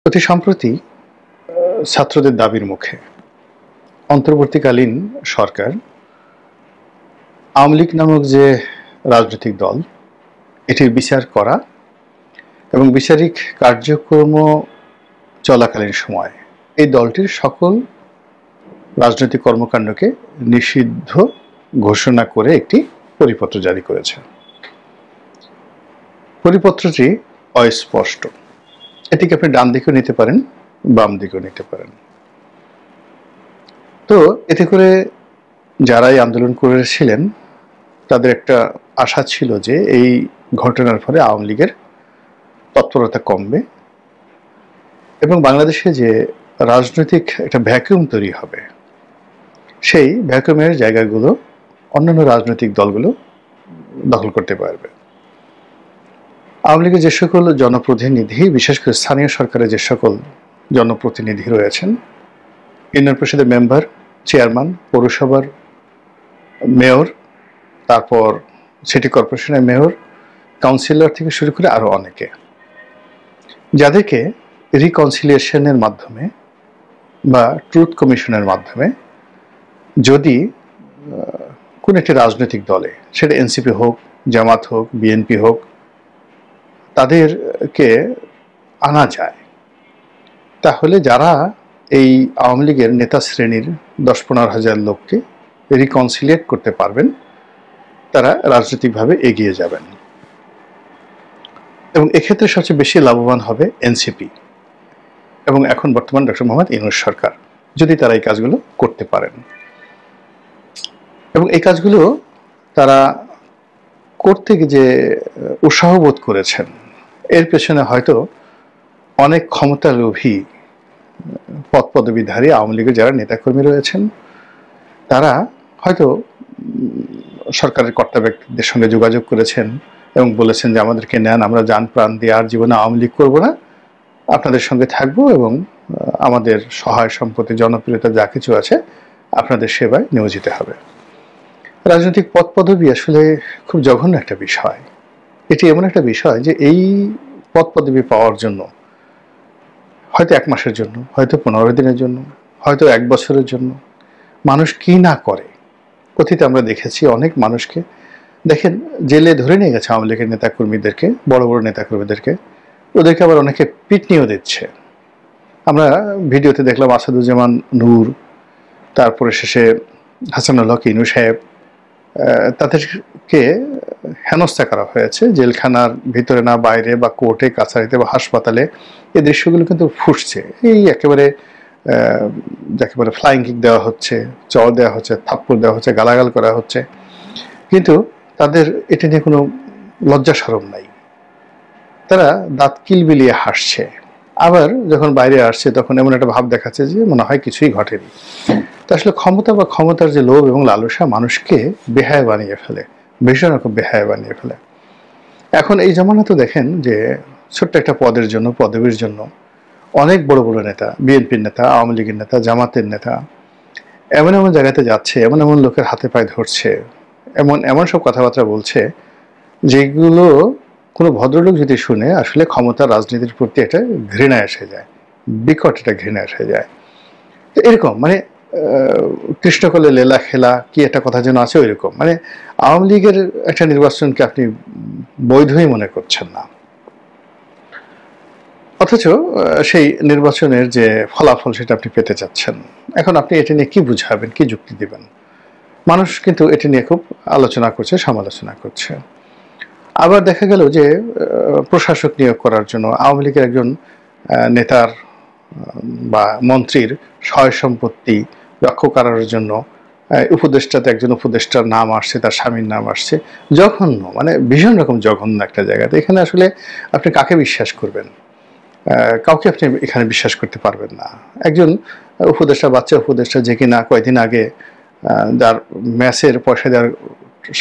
অতি সম্প্রতি ছাত্রদের দাবির মুখে অন্তর্বর্তীকালীন সরকার আওয়ামী লীগ নামক যে রাজনৈতিক দল এটির বিচার করা এবং বিচারিক কার্যক্রম চলাকালীন সময় এই দলটির সকল রাজনৈতিক কর্মকাণ্ডকে নিষিদ্ধ ঘোষণা করে একটি পরিপত্র জারি করেছে। পরিপত্রটি অস্পষ্ট। এটিকে আপনি ডান দিকেও নিতে পারেন, বাম দিকেও নিতে পারেন। তো এতে করে যারাই আন্দোলন করেছিলেন তাদের একটা আশা ছিল যে এই ঘটনার ফলে আওয়ামী লীগের তৎপরতা কমবে এবং বাংলাদেশে যে রাজনৈতিক একটা ভ্যাকুয়াম তৈরি হবে সেই ভ্যাকুয়ামের জায়গাগুলো অন্যান্য রাজনৈতিক দলগুলো দখল করতে পারবে। আওয়ামী লীগের যে সকল জনপ্রতিনিধি, বিশেষ করে স্থানীয় সরকারের যে সকল জনপ্রতিনিধি রয়েছেন, ইউনিয়ন পরিষদের মেম্বার, চেয়ারম্যান, পৌরসভার মেয়র, তারপর সিটি কর্পোরেশনের মেয়র, কাউন্সিলর থেকে শুরু করে আরও অনেকে, যাদেরকে রিকনসিলিয়েশনের মাধ্যমে বা ট্রুথ কমিশনের মাধ্যমে যদি কোন একটি রাজনৈতিক দলে, সেটা এনসিপি হোক, জামাত হোক, বিএনপি হোক, তাদেরকে আনা যায়, তাহলে যারা এই আওয়ামী লীগের নেতা শ্রেণীর 10-15 হাজার লোককে রিকনসিলিয়েট করতে পারবেন, তারা রাজনৈতিকভাবে এগিয়ে যাবেন এবং এক্ষেত্রে সবচেয়ে বেশি লাভবান হবে এনসিপি এবং এখন বর্তমান ডক্টর মোহাম্মদ ইউনূস সরকার, যদি তারা এই কাজগুলো করতে পারেন। এবং এই কাজগুলো তারা করতে যে উৎসাহ বোধ করেছেন, এর পেছনে হয়তো অনেক ক্ষমতালোভী পদ পদবীধারী আওয়ামী লীগের যারা নেতাকর্মী রয়েছেন, তারা হয়তো সরকারের কর্তা ব্যক্তিদের সঙ্গে যোগাযোগ করেছেন এবং বলেছেন যে আমাদেরকে নেন, আমরা জান প্রাণ দিয়ে আর জীবনে আওয়ামী লীগ করবো না, আপনাদের সঙ্গে থাকবো এবং আমাদের সহায় সম্পত্তি, জনপ্রিয়তা যা কিছু আছে আপনাদের সেবায় নিয়োজিত হবে। রাজনৈতিক পদ পদবী আসলে খুব জঘন্য একটা বিষয়। এটি এমন একটা বিষয় যে এই পদ পদবী পাওয়ার জন্য হয়তো 1 মাসের জন্য, হয়তো 15 দিনের জন্য, হয়তো 1 বছরের জন্য মানুষ কি না করে। অতীতে আমরা দেখেছি অনেক মানুষকে, দেখেন, জেলে ধরে নিয়ে গেছে আওয়ামী লীগের নেতাকর্মীদেরকে, বড় বড় নেতাকর্মীদেরকে, ওদেরকে আবার অনেকে পিটনিও দিচ্ছে। আমরা ভিডিওতে দেখলাম আসাদুজ্জামান নূর, তারপরে শেষে হাসানুল হক ইনু সাহেব, তাদেরকে হেনস্থা করা হয়েছে জেলখানার ভিতরে, না বাইরে বা কোর্টে কাছারিতে বা হাসপাতালে। এই দৃশ্যগুলো কিন্তু ফুটছে। এই একেবারে যাকে বলে ফ্লাইং কিক দেওয়া হচ্ছে, চড় দেওয়া হচ্ছে, থাপ্পড় দেওয়া হচ্ছে, গালাগাল করা হচ্ছে, কিন্তু তাদের এটা নিয়ে কোনো লজ্জা শরম নাই। তারা দাঁত কিলবিলিয়ে হাসছে, আবার যখন বাইরে আসছে তখন এমন একটা ভাব দেখাচ্ছে যে মনে হয় কিছুই ঘটেনি। তা আসলে ক্ষমতা বা ক্ষমতার যে লোভ এবং লালসা মানুষকে বেহায়া বানিয়ে ফেলে, ভীষণ রকম বেহায়া বানিয়ে ফেলে। এখন এই জমানা তো দেখেন যে ছোট্ট একটা পদের জন্য, পদবীর জন্য অনেক বড় বড় নেতা, বিএনপির নেতা, আওয়ামী লীগের নেতা, জামাতের নেতা এমন এমন জায়গাতে যাচ্ছে, এমন এমন লোকের হাতে পায়ে ধরছে, এমন এমন সব কথাবার্তা বলছে যেগুলো কোনো ভদ্রলোক যদি শুনে আসলে ক্ষমতার রাজনীতির প্রতি একটা ঘৃণা এসে যায়, বিকট একটা ঘৃণা এসে যায়। তো এরকম মানে কৃষ্ণকলে লেলা খেলা কি একটা কথা যেন আছে, ওইরকম মানে আওয়ামী লীগের একটা নির্বাচনকে আপনি বৈধই মনে করছেন না, অথচ সেই নির্বাচনের যে ফলাফল সেটা আপনি পেতে চাচ্ছেন। এখন আপনি এটা নিয়ে কি বুঝাবেন, কি যুক্তি দিবেন? মানুষ কিন্তু এটা নিয়ে খুব আলোচনা করছে, সমালোচনা করছে। আবার দেখা গেল যে প্রশাসক নিয়োগ করার জন্য আওয়ামী লীগের একজন নেতার বা মন্ত্রীর সয় সম্পত্তি রক্ষা করার জন্য উপদেষ্টাতে একজন উপদেষ্টার নাম আসছে, তার স্বামীর নাম আসছে। জঘন্য, মানে ভীষণ রকম জঘন্য একটা জায়গাতে। এখানে আসলে আপনি কাকে বিশ্বাস করবেন? কাউকে আপনি এখানে বিশ্বাস করতে পারবেন না। একজন উপদেষ্টা, বাচ্চা উপদেষ্টা, যে কিনা কয়েকদিন আগে যার ম্যাচের পয়সা দেওয়ার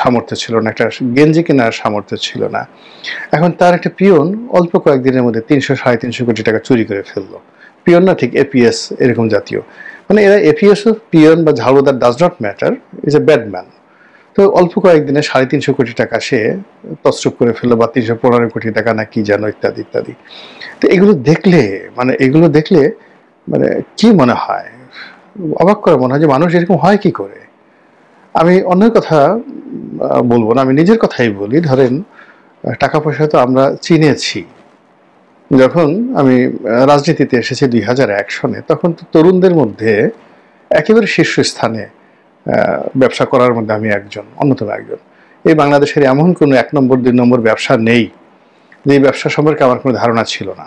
সামর্থ্য ছিল না, একটা গেঞ্জি কেনার সামর্থ্য ছিল না, এখন তার একটা পিয়ন অল্প কয়েকদিনের মধ্যে 300-350 কোটি টাকা চুরি করে ফেললো। পিয়ন না, ঠিক এপিএস এরকম জাতীয়, মানে এরা এপিএস পিয়ন বা ঝাড়ুদার does not matter, is a bad man. তো অল্প কয়েকদিনে 350 কোটি টাকা সে তছরূপ করে ফেললো, বা 315 কোটি টাকা না কি যেন, ইত্যাদি ইত্যাদি। তো এগুলো দেখলে মানে কি মনে হয়, অবাক করে মনে হয় যে মানুষ এরকম হয় কি করে। আমি অন্যের কথা বলবো না, আমি নিজের কথাই বলি। ধরেন টাকা পয়সা তো আমরা চিনেছি যখন আমি রাজনীতিতে এসেছি 2001 সনে, তখন তো তরুণদের মধ্যে একেবারে শীর্ষস্থানে ব্যবসা করার মধ্যে আমি অন্যতম একজন। এই বাংলাদেশের এমন কোনো 1 নম্বর 2 নম্বর ব্যবসা নেই যে ব্যবসা সম্পর্কে আমার কোনো ধারণা ছিল না।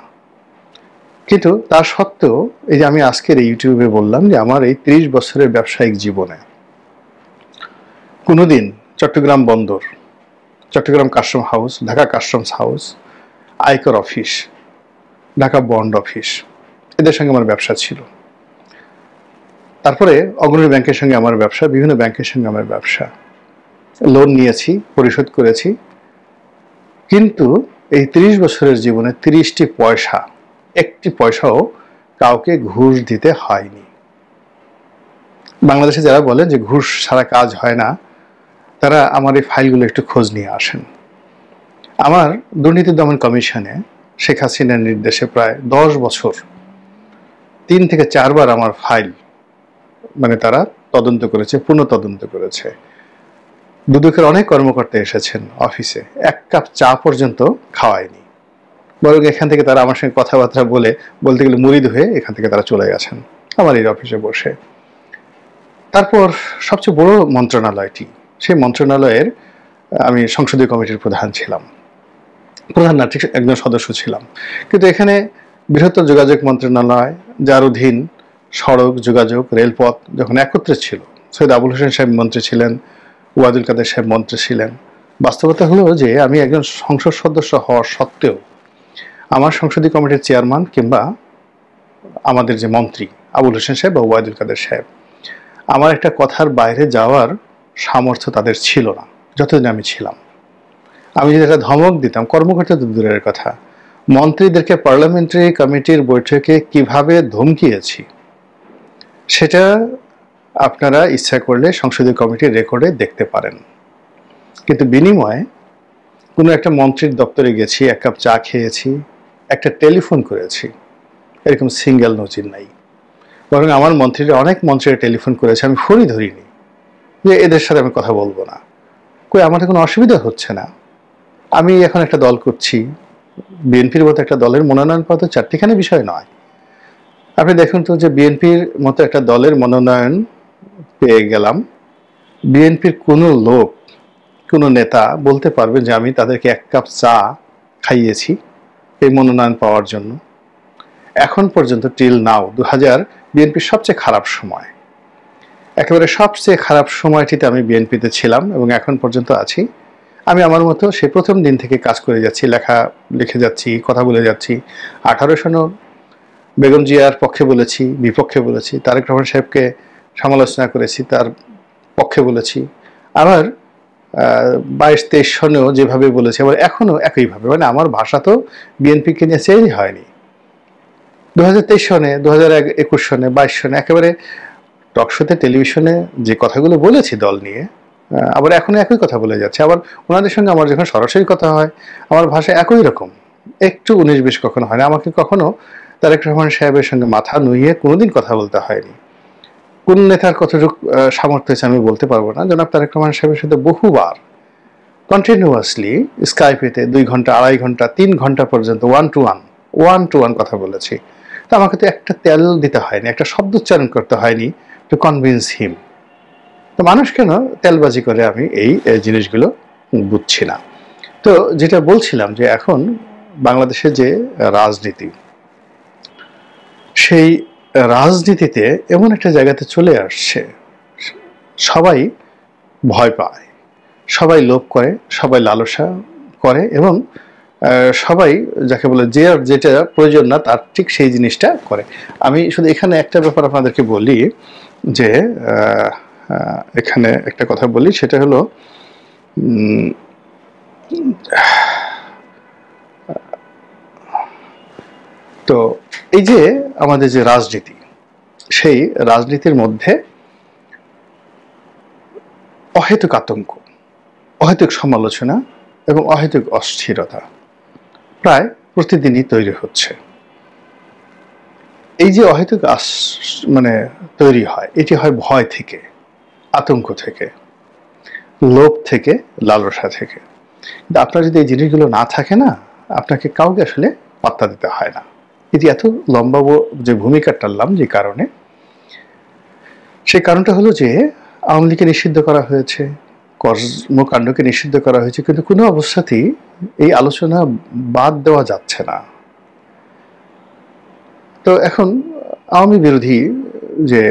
কিন্তু তা সত্ত্বেও এই যে আমি আজকের এই ইউটিউবে বললাম যে আমার এই 30 বছরের ব্যবসায়িক জীবনে কোনোদিন চট্টগ্রাম বন্দর, Chittagong custom house, Dhaka customs house, আয়কর অফিস, ঢাকা বন্ড অফিস, এদের সঙ্গে আমার ব্যবসা ছিল। তারপরে অগ্রণী ব্যাংকের সঙ্গে আমার ব্যবসা, বিভিন্ন ব্যাংকের সঙ্গে আমার ব্যবসা, লোন নিয়েছি, পরিশোধ করেছি। কিন্তু এই 30 বছরের জীবনে 30টি পয়সা, একটি পয়সাও কাউকে ঘুষ দিতে হয়নি। বাংলাদেশে যারা বলেন যে ঘুষ ছাড়া কাজ হয় না, তারা আমার এই ফাইলগুলো একটু খোঁজ নিয়ে আসেন। আমার দুর্নীতি দমন কমিশনে শেখ হাসিনার নির্দেশে প্রায় 10 বছর 3 থেকে 4 বার আমার ফাইল মানে তারা তদন্ত করেছে, পুনঃ তদন্ত করেছে। দুদকের অনেক কর্মকর্তা এসেছেন অফিসে, 1 কাপ চা পর্যন্ত খাওয়ায়নি, বরং এখান থেকে তারা আমার সঙ্গে কথাবার্তা বলতে গেলে মুরিদ হয়ে এখান থেকে তারা চলে গেছেন আমার এই অফিসে বসে। তারপর সবচেয়ে বড় মন্ত্রণালয়টি, সেই মন্ত্রণালয়ের আমি সংসদীয় কমিটির প্রধান ছিলাম, প্রধান না ঠিক একজন সদস্য ছিলাম। কিন্তু এখানে বৃহত্তর যোগাযোগ মন্ত্রণালয়, যার অধীন সড়ক, যোগাযোগ, রেলপথ যখন একত্রে ছিল, সৈয়দ আবুল হোসেন সাহেব মন্ত্রী ছিলেন, ওয়াদুল কাদের সাহেব মন্ত্রী ছিলেন। বাস্তবতা হলো যে আমি একজন সংসদ সদস্য হওয়ার সত্ত্বেও আমার সংসদীয় কমিটির চেয়ারম্যান কিংবা আমাদের যে মন্ত্রী আবুল হোসেন সাহেব বা ওয়াদুল কাদের সাহেব, আমার একটা কথার বাইরে যাওয়ার সামর্থ্য তাদের ছিল না যতদিন আমি ছিলাম। আমি যদি একটা ধমক দিতাম, কর্মকর্তা তো দূরের কথা, মন্ত্রীদেরকে পার্লামেন্টারি কমিটির বৈঠকে কিভাবে ধমকিয়েছি সেটা আপনারা ইচ্ছা করলে সংসদীয় কমিটির রেকর্ডে দেখতে পারেন। কিন্তু বিনিময়ে কোনো একটা মন্ত্রীর দপ্তরে গেছি, 1 কাপ চা খেয়েছি, একটা টেলিফোন করেছি, এরকম সিঙ্গেল নজির নাই। বরং আমার মন্ত্রীরা অনেক মন্ত্রীরা টেলিফোন করেছে, আমি ফোনই ধরিনি যে এদের সাথে আমি কথা বলবো না। আমার কোনো অসুবিধা হচ্ছে না। আমি এখন একটা দল করছি, বিএনপির মতো একটা দলের মনোনয়ন পাওয়া তো 4টিখানি বিষয় নয়। আপনি দেখুন তো যে বিএনপির মতো একটা দলের মনোনয়ন পেয়ে গেলাম, বিএনপির কোনো লোক, কোনো নেতা বলতে পারবে যে আমি তাদেরকে 1 কাপ চা খাইয়েছি এই মনোনয়ন পাওয়ার জন্য? এখন পর্যন্ত টিল নাও 2000 বিএনপির সবচেয়ে খারাপ সময়, একেবারে সবচেয়ে খারাপ সময়টিতে আমি বিএনপিতে ছিলাম এবং এখন পর্যন্ত আছি। আমি আমার মতো সে প্রথম দিন থেকে কাজ করে যাচ্ছি, লিখে যাচ্ছি, কথা বলে যাচ্ছি। 18 সনেও বেগম জিয়ার পক্ষে বলেছি, বিপক্ষে বলেছি, তারেক রহমান সাহেবকে সমালোচনা করেছি, তার পক্ষে বলেছি। আবার 22-23 সনেও যেভাবে বলেছি, আবার এখনও একইভাবে। মানে আমার ভাষা তো বিএনপিকে নিয়ে চেঞ্জ হয়নি। 2023 সনে, 2021 সনে, 22 সনে একেবারে টকশোতে, টেলিভিশনে যে কথাগুলো বলেছি দল নিয়ে, আবার এখনো একই কথা বলে যাচ্ছে। আবার ওনাদের সঙ্গে আমার যখন সরাসরি কথা হয়, আমার ভাষা একই রকম, একটু 19-20 কখনো হয় না। আমাকে কখনো তারেক রহমান সাহেবের সঙ্গে মাথা নুইয়ে কোনোদিন কথা বলতে হয়নি। কোন নেতার কতটুকু সামর্থ্য হয়েছে আমি বলতে পারবো না। জনাব তারেক রহমান সাহেবের সাথে বহুবার কন্টিনিউয়াসলি স্কাইপেতে 2 ঘন্টা, 2.5 ঘন্টা, 3 ঘন্টা পর্যন্ত ওয়ান টু ওয়ান কথা বলেছি। তো আমাকে তো একটা তেল দিতে হয়নি, একটা শব্দ উচ্চারণ করতে হয়নি টু কনভিন্স হিম। তো মানুষ কেন তেলবাজি করে আমি এই জিনিসগুলো বুঝছি না। তো যেটা বলছিলাম যে এখন বাংলাদেশে যে রাজনীতি, সেই রাজনীতিতে এমন একটা জায়গাতে চলে আসছে, সবাই ভয় পায়, সবাই লোভ করে, সবাই লালসা করে এবং সবাই যাকে বলে যে যেটা প্রয়োজন না তার ঠিক সেই জিনিসটা করে। আমি শুধু এখানে একটা ব্যাপার আপনাদেরকে বলি যে এখানে একটা কথা বলি, সেটা হলো তো এই যে আমাদের যে রাজনীতি, সেই রাজনীতির মধ্যে অহেতুক আতঙ্ক, অহেতুক সমালোচনা এবং অহেতুক অস্থিরতা প্রায় প্রতিদিনই তৈরি হচ্ছে। এই যে অহেতুক মানে তৈরি হয়, এটি হয় ভয় থেকে, আতঙ্ক থেকে, লোভ থেকে, লালসা থেকে। কিন্তু আপনার যদি এই জিনিসগুলো না থাকে না, আপনাকে কাউকে আসলে পাত্তা দিতে হয় না। এটি এত লম্বা যে ভূমিকা টানলাম যে কারণে, সেই কারণটা হলো যে আওয়ামী লীগকে নিষিদ্ধ করা হয়েছে, কর্মকাণ্ডকে নিষিদ্ধ করা হয়েছে, কিন্তু কোনো অবস্থাতেই এই আলোচনা বাদ দেওয়া যাচ্ছে না। তো এখন আওয়ামী বিরোধী যে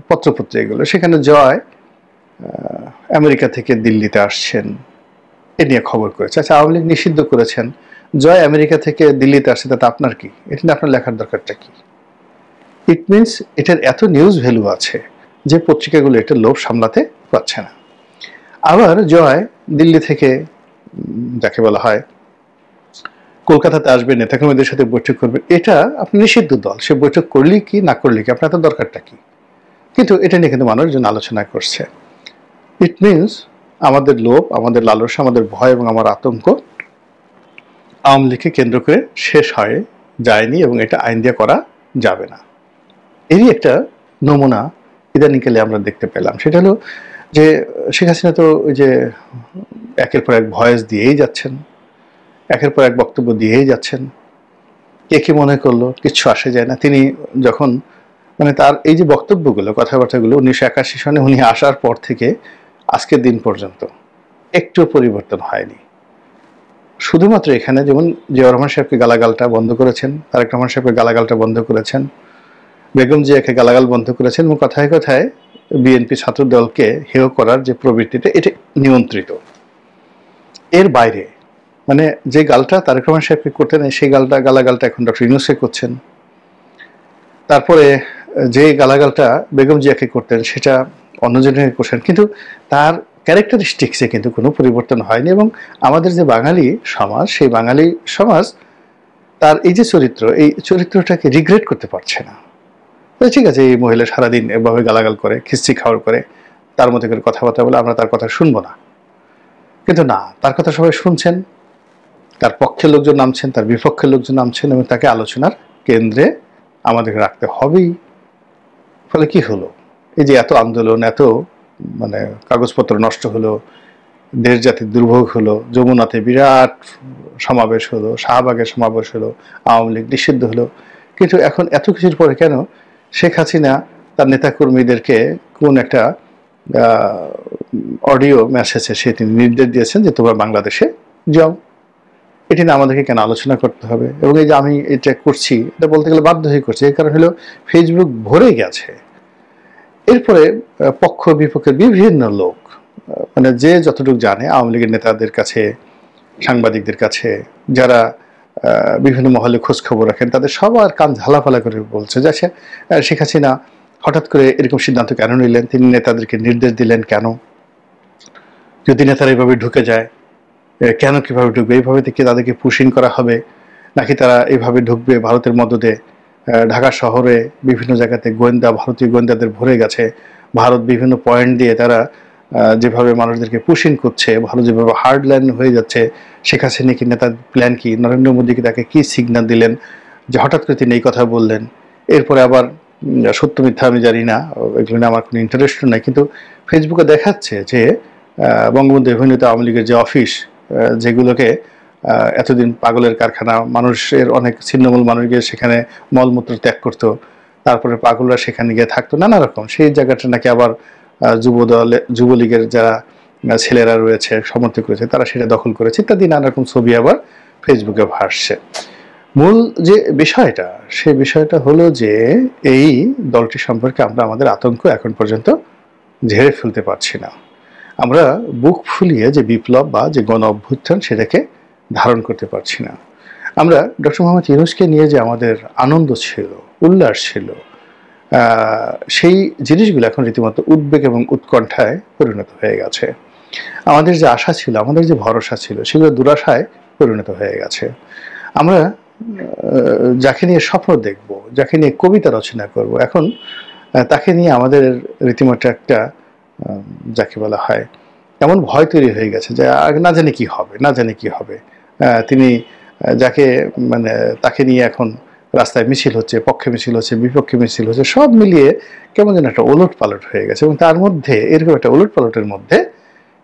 পত্রপত্রিকাগুলো, সেখানে জয় আমেরিকা থেকে দিল্লিতে আসছেন এ নিয়ে খবর করেছে। আচ্ছা, আওয়ামী লীগ নিষিদ্ধ করেছেন, জয় আমেরিকা থেকে দিল্লিতে আসছে, তাতে আপনার কি? এটা নিয়ে আপনার লেখার দরকারটা কি? ইট মিনস এটার এত নিউজ ভ্যালু আছে যে পত্রিকাগুলো এটা লোভ সামলাতে পারছে না। আবার জয় দিল্লি থেকে, যাকে বলা হয় কলকাতাতে আসবে, নেতাকর্মীদের সাথে বৈঠক করবে, এটা আপনি নিষিদ্ধ দল, সে বৈঠক করলি কি না করলি কি, আপনার তো দরকারটা কি? কিন্তু এটা নিয়ে কিন্তু মানুষজন আলোচনা করছে। ইট মিনস আমাদের লোভ, আমাদের লালসা, আমাদের ভয় এবং আমার আতঙ্ক আওয়ামী লীগকে কেন্দ্র করে শেষ হয়ে যায়নি, এবং এটা আইন দিয়ে করা যাবে না। এরই একটা নমুনা ইদানিংকালে আমরা দেখতে পেলাম। সেটা হলো যে শেখ হাসিনা তো ওই যে একের পর এক ভয়েস দিয়েই যাচ্ছেন, একের পর এক বক্তব্য দিয়েই যাচ্ছেন। কে কি মনে করলো কিচ্ছু আসে যায় না। তিনি যখন মানে তার এই যে বক্তব্যগুলো, কথাবার্তাগুলো 1981 সনে উনি আসার পর থেকে আজকের দিন পর্যন্ত একটু পরিবর্তন হয়নি। শুধুমাত্র এখানে যেমন জিয়াউর রহমান সাহেবকে গালাগালটা বন্ধ করেছেন, তারেক রহমান সাহেবকে গালাগালটা বন্ধ করেছেন, বেগম জিয়াকে গালাগাল বন্ধ করেছেন, এবং কথায় কথায় বিএনপি ছাত্র দলকে হেয় করার যে প্রবৃত্তিটা, এটা নিয়ন্ত্রিত। এর বাইরে মানে যে গালটা তারেক রহমান সাহেবকে করতেন, সেই গালাগালটা এখন ডক্টর ইউনূসকে করছেন। তারপরে যে গালাগালটা বেগম জিয়াকে করতেন সেটা অন্যজনকে করছেন, কিন্তু তার ক্যারেক্টারিস্টিক্সে কিন্তু কোনো পরিবর্তন হয়নি। এবং আমাদের যে বাঙালি সমাজ, সেই বাঙালি সমাজ তার এই যে চরিত্র, এই চরিত্রটাকে রিগ্রেট করতে পারছে না। ঠিক আছে, এই মহিলা সারাদিন এভাবে গালাগাল করে, খিস্তি খাওয়ার করে, তার মধ্যে করে কথাবার্তা বলে, আমরা তার কথা শুনবো না। কিন্তু না, তার কথা সবাই শুনছেন, তার পক্ষের লোকজন নামছেন, তার বিপক্ষের লোকজন নামছেন, এবং তাকে আলোচনার কেন্দ্রে আমাদেরকে রাখতে হবেই। ফলে কি হলো, এই যে এত আন্দোলন, এত মানে কাগজপত্র নষ্ট হলো, দেশ জাতির দুর্ভোগ হলো, যমুনাতে বিরাট সমাবেশ হলো, শাহবাগের সমাবেশ হলো, আওয়ামী লীগ নিষিদ্ধ হলো, কিন্তু এখন এত কিছুর পরে কেন শেখ হাসিনা তার নেতাকর্মীদেরকে কোন একটা অডিও মেসেজে সে তিনি নির্দেশ দিয়েছেন যে তোমরা বাংলাদেশে যাও? এটি না আমাদেরকে কেন আলোচনা করতে হবে? এবং এই যে আমি এটা করছি, এটা বলতে গেলে বাধ্য হয়ে করছি, এই কারণ হলো ফেসবুক ভরে গেছে। এরপরে পক্ষ বিপক্ষের বিভিন্ন লোক, মানে যে যতটুকু জানে আওয়ামী লীগের নেতাদের কাছে, সাংবাদিকদের কাছে, যারা বিভিন্ন মহলে খোঁজ খবর রাখেন, তাদের সবার কান ঝালাফালা করে বলছে যে শেখ হাসিনা হঠাৎ করে এরকম সিদ্ধান্ত কেন নিলেন, তিনি নেতাদেরকে নির্দেশ দিলেন কেন? যদি নেতারা এইভাবে ঢুকে যায়, কেন কিভাবে ঢুকবে? এইভাবে থেকে তাদেরকে পুশিং করা হবে, নাকি তারা এইভাবে ঢুকবে ভারতের মদদে? ঢাকা শহরে বিভিন্ন জায়গাতে গোয়েন্দা, ভারতীয় গোয়েন্দাদের ভরে গেছে। ভারত বিভিন্ন পয়েন্ট দিয়ে তারা যেভাবে মানুষদেরকে পুশিং করছে, ভারত যেভাবে হার্ডল্যান্ড হয়ে যাচ্ছে, শেখ হাসিনা কি নেতার প্ল্যান কি? নরেন্দ্র মোদীকে তাকে কি সিগন্যাল দিলেন যে হঠাৎ করে তিনি এই কথা বললেন? এরপরে আবার সত্য মিথ্যা আমি জানি না, এগুলো নিয়ে আমার কোনো ইন্টারেস্ট নাই, কিন্তু ফেসবুকে দেখাচ্ছে যে বঙ্গবন্ধু এভিনিউতে আওয়ামী লীগের যে অফিস, যেগুলোকে এতদিন পাগলের কারখানা, মানুষের অনেক ছিন্নমূল মানুষ গিয়ে সেখানে মলমূত্র ত্যাগ করতো, তারপরে পাগলরা সেখানে গিয়ে থাকতো নানা রকম, সেই জায়গাটা নাকি আবার যুবলীগের যারা ছেলেরা রয়েছে, সমর্থক রয়েছে, তারা সেটা দখল করেছে ইত্যাদি নানা রকম ছবি আবার ফেসবুকে ভাসছে। মূল যে বিষয়টা, সেই বিষয়টা হলো যে এই দলটি সম্পর্কে আমরা আমাদের আতঙ্ক এখন পর্যন্ত ঝেড়ে ফেলতে পারছি না। আমরা বুক ফুলিয়ে যে বিপ্লব বা যে গণ অভ্যুত্থান, সেটাকে ধারণ করতে পারছি না। আমরা ডক্টর মোহাম্মদ ইউনূসকে নিয়ে যে আমাদের আনন্দ ছিল, উল্লাস ছিল, সেই জিনিসগুলো এখন রীতিমতো উদ্বেগ এবং উৎকণ্ঠায় পরিণত হয়ে গেছে। আমাদের যে আশা ছিল, আমাদের যে ভরসা ছিল, সেগুলো দুরাশায় পরিণত হয়ে গেছে। আমরা যাকে নিয়ে স্বপ্ন দেখব, যাকে নিয়ে কবিতা রচনা করব, এখন তাকে নিয়ে আমাদের রীতিমতো একটা যাকে বলা হয় এমন ভয় তৈরি হয়ে গেছে যে না জানি কি হবে, না জানি কি হবে। তিনি যাকে মানে তাকে নিয়ে এখন রাস্তায় মিছিল হচ্ছে, পক্ষে মিছিল হচ্ছে, বিপক্ষে মিছিল হচ্ছে, সব মিলিয়ে কেমন যেন একটা ওলটপালট হয়ে গেছে। এবং তার মধ্যে এরকম একটা ওলটপালটের মধ্যে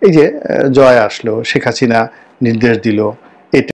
এই যে জয় আসলো, শেখ হাসিনা নির্দেশ দিল